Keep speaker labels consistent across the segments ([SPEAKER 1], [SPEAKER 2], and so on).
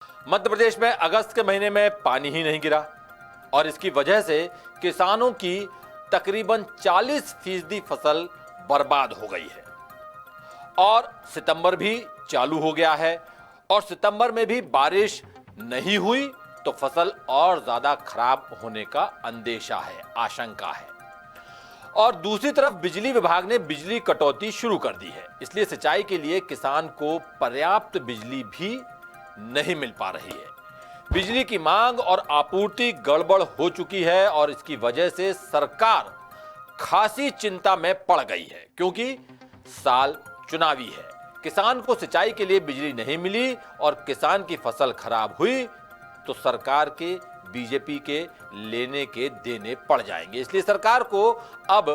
[SPEAKER 1] मध्य प्रदेश में अगस्त के महीने में पानी ही नहीं गिरा और इसकी वजह से किसानों की तकरीबन 40% फसल बर्बाद हो गई है। और सितंबर भी चालू हो गया है और सितंबर में भी बारिश नहीं हुई तो फसल और ज्यादा खराब होने का अंदेशा है, आशंका है। और दूसरी तरफ बिजली विभाग ने बिजली कटौती शुरू कर दी है, इसलिए सिंचाई के लिए किसान को पर्याप्त बिजली भी नहीं मिल पा रही है। बिजली की मांग और आपूर्ति गड़बड़ हो चुकी है और इसकी वजह से सरकार खासी चिंता में पड़ गई है, क्योंकि साल चुनावी है। किसान को सिंचाई के लिए बिजली नहीं मिली और किसान की फसल खराब हुई तो सरकार के, बीजेपी के लेने के देने पड़ जाएंगे। इसलिए सरकार को अब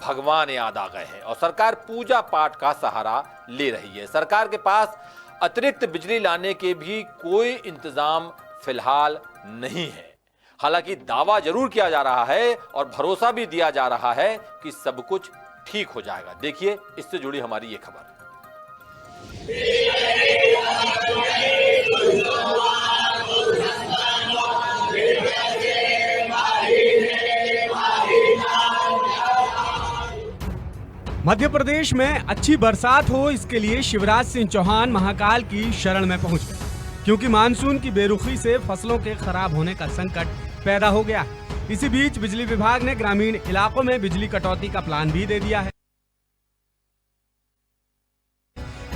[SPEAKER 1] भगवान याद आ गए हैं और सरकार पूजा पाठ का सहारा ले रही है। सरकार के पास अतिरिक्त बिजली लाने के भी कोई इंतजाम फिलहाल नहीं है। हालांकि दावा जरूर किया जा रहा है और भरोसा भी दिया जा रहा है कि सब कुछ ठीक हो जाएगा। देखिए इससे जुड़ी हमारी ये खबर।
[SPEAKER 2] मध्य प्रदेश में अच्छी बरसात हो, इसके लिए शिवराज सिंह चौहान महाकाल की शरण में पहुंच गए, क्योंकि मानसून की बेरुखी से फसलों के खराब होने का संकट पैदा हो गया है। इसी बीच बिजली विभाग ने ग्रामीण इलाकों में बिजली कटौती का प्लान भी दे दिया है।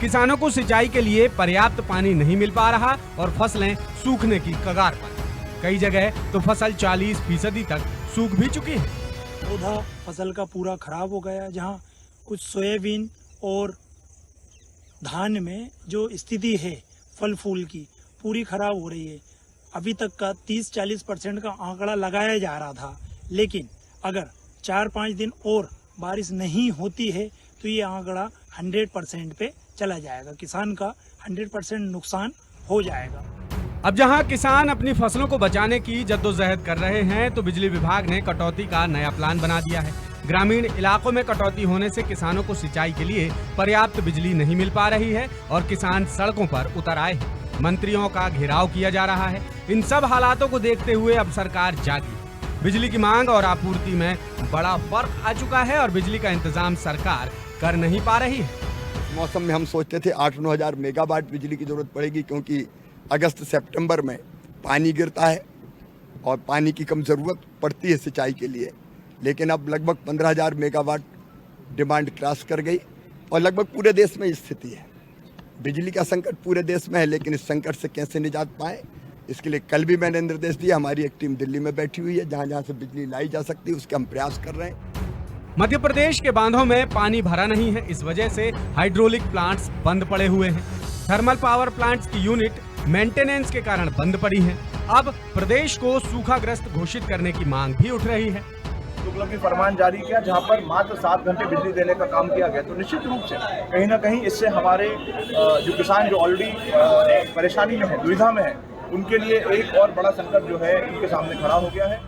[SPEAKER 2] किसानों को सिंचाई के लिए पर्याप्त पानी नहीं मिल पा रहा और फसलें सूखने की कगार पर। कई जगह तो फसल 40% तक सूख भी चुकी है।
[SPEAKER 3] पौधा फसल का पूरा खराब हो गया। जहाँ कुछ सोयाबीन और धान में जो स्थिति है फल फूल की पूरी खराब हो रही है। अभी तक का 30-40% का आंकड़ा लगाया जा रहा था, लेकिन अगर 4-5 दिन और बारिश नहीं होती है तो ये आंकड़ा 100% पे चला जाएगा। किसान का 100% नुकसान हो जाएगा।
[SPEAKER 2] अब जहां किसान अपनी फसलों को बचाने की जद्दोजहद कर रहे हैं तो बिजली विभाग ने कटौती का नया प्लान बना दिया है। ग्रामीण इलाकों में कटौती होने से किसानों को सिंचाई के लिए पर्याप्त बिजली नहीं मिल पा रही है और किसान सड़कों पर उतर आए हैं। मंत्रियों का घेराव किया जा रहा है। इन सब हालातों को देखते हुए अब सरकार जागी। बिजली की मांग और आपूर्ति में बड़ा फर्क आ चुका है और बिजली का इंतजाम सरकार कर नहीं पा रही है।
[SPEAKER 4] मौसम में हम सोचते थे 8-9 हज़ार मेगावाट बिजली की जरूरत पड़ेगी, क्योंकि अगस्त सितंबर में पानी गिरता है और पानी की कम ज़रूरत पड़ती है सिंचाई के लिए। लेकिन अब लगभग 15,000 मेगावाट डिमांड क्रॉस कर गई और लगभग पूरे देश में स्थिति है। बिजली का संकट पूरे देश में है, लेकिन इस संकट से कैसे निजात पाए, इसके लिए कल भी मैंने निर्देश दिया। हमारी एक टीम दिल्ली में बैठी हुई है, जहाँ जहाँ से बिजली लाई जा सकती है उसके हम प्रयास कर रहे हैं।
[SPEAKER 2] मध्य प्रदेश के बांधों में पानी भरा नहीं है, इस वजह से हाइड्रोलिक प्लांट्स बंद पड़े हुए हैं। थर्मल पावर प्लांट्स की यूनिट मेंटेनेंस के कारण बंद पड़ी है। अब प्रदेश को सूखाग्रस्त घोषित करने की मांग भी उठ रही है।
[SPEAKER 5] तुगलकी फरमान जारी किया, जहां पर मात्र 7 घंटे बिजली देने का काम किया गया। तो निश्चित रूप से कहीं ना कहीं इससे हमारे जो किसान जो ऑलरेडी परेशानी में है, दुविधा में है, उनके लिए एक और बड़ा संकट जो है उनके सामने खड़ा हो गया है।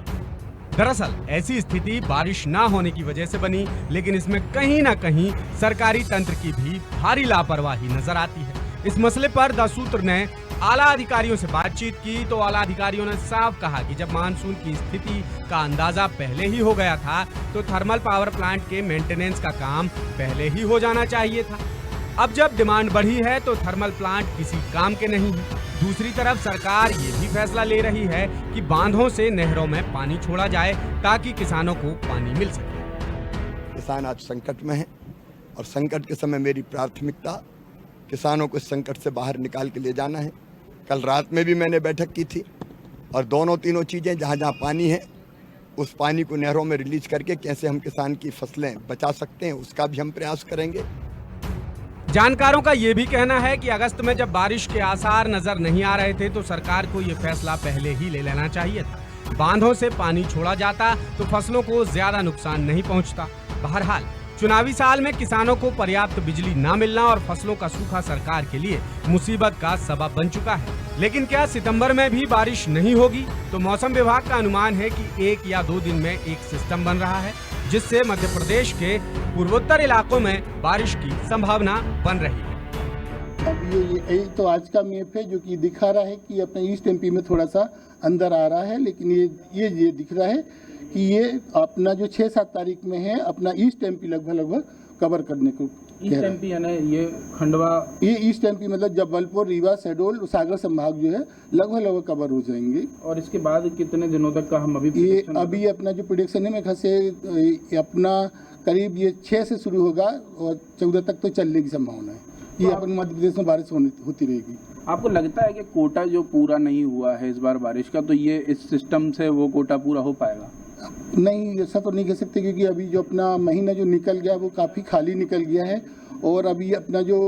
[SPEAKER 2] दरअसल ऐसी स्थिति बारिश ना होने की वजह से बनी, लेकिन इसमें कहीं ना कहीं सरकारी तंत्र की भी भारी लापरवाही नजर आती है। इस मसले पर द सूत्र ने आला अधिकारियों से बातचीत की तो आला अधिकारियों ने साफ कहा कि जब मानसून की स्थिति का अंदाजा पहले ही हो गया था तो थर्मल पावर प्लांट के मेंटेनेंस का काम पहले ही हो जाना चाहिए था। अब जब डिमांड बढ़ी है तो थर्मल प्लांट किसी काम के नहीं है। दूसरी तरफ सरकार ये भी फैसला ले रही है कि बांधों से नहरों में पानी छोड़ा जाए ताकि किसानों को पानी मिल सके।
[SPEAKER 4] किसान आज संकट में है और संकट के समय मेरी प्राथमिकता किसानों को इस संकट से बाहर निकाल के ले जाना है। कल रात में भी मैंने बैठक की थी और तीनों चीज़ें, जहाँ जहाँ पानी है उस पानी को नहरों में रिलीज करके कैसे हम किसान की फसलें बचा सकते हैं उसका भी हम प्रयास करेंगे।
[SPEAKER 2] जानकारों का ये भी कहना है कि अगस्त में जब बारिश के आसार नजर नहीं आ रहे थे तो सरकार को ये फैसला पहले ही ले लेना चाहिए था। बांधों से पानी छोड़ा जाता तो फसलों को ज्यादा नुकसान नहीं पहुंचता। बहरहाल चुनावी साल में किसानों को पर्याप्त बिजली न मिलना और फसलों का सूखा सरकार के लिए मुसीबत का सबब बन चुका है। लेकिन क्या सितंबर में भी बारिश नहीं होगी? तो मौसम विभाग का अनुमान है कि 1 या 2 दिन में एक सिस्टम बन रहा है, जिससे मध्य प्रदेश के पूर्वोत्तर इलाकों में बारिश की संभावना बन रही है।
[SPEAKER 6] अभी ये तो आज का मैप है जो कि दिखा रहा है कि अपना ईस्ट एमपी में थोड़ा सा अंदर आ रहा है, लेकिन ये दिख रहा है कि ये अपना जो 6-7 तारीख में है अपना ईस्ट एमपी लगभग कवर करने को
[SPEAKER 7] ईस्ट एमपी यानी ये खंडवा,
[SPEAKER 6] ये ईस्ट एमपी मतलब जबलपुर, रीवा, शहडोल, सागर संभाग जो है लगभग कवर हो जाएंगे।
[SPEAKER 7] और इसके बाद कितने दिनों तक का हम
[SPEAKER 6] अभी अपना जो प्रोडिक्शन है मेरे ख्याल से अपना करीब ये 6 से शुरू होगा और 14 तक तो चलने की संभावना है। ये अपन मध्य प्रदेश में बारिश होती रहेगी।
[SPEAKER 7] आपको लगता है कि कोटा जो पूरा नहीं हुआ है इस बार बारिश का, तो ये इस सिस्टम से वो कोटा पूरा हो पाएगा?
[SPEAKER 6] नहीं, ऐसा तो नहीं कह सकते, क्योंकि अभी जो अपना महीना जो निकल गया वो काफ़ी खाली निकल गया है और अभी अपना जो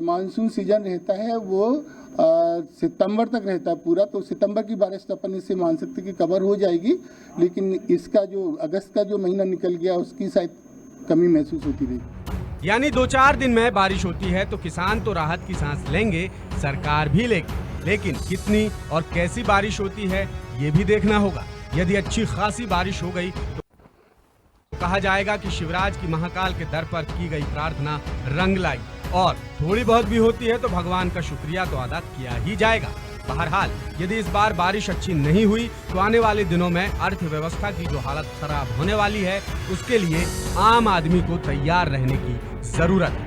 [SPEAKER 6] मानसून सीजन रहता है वो सितंबर तक रहता है पूरा, तो सितंबर की बारिश तो अपन इससे मान सकते कि कवर हो जाएगी, लेकिन इसका जो अगस्त का जो महीना निकल गया उसकी शायद कमी महसूस होती रहेगी।
[SPEAKER 2] यानी 2-4 दिन में बारिश होती है तो किसान तो राहत की सांस लेंगे, सरकार भी लेगी, लेकिन कितनी और कैसी बारिश होती है ये भी देखना होगा। यदि अच्छी खासी बारिश हो गई तो कहा जाएगा कि शिवराज की महाकाल के दर पर की गई प्रार्थना रंग लाई, और थोड़ी बहुत भी होती है तो भगवान का शुक्रिया तो अदा किया ही जाएगा। बहरहाल यदि इस बार बारिश अच्छी नहीं हुई तो आने वाले दिनों में अर्थव्यवस्था की जो हालत खराब होने वाली है उसके लिए आम आदमी को तैयार रहने की जरूरत है।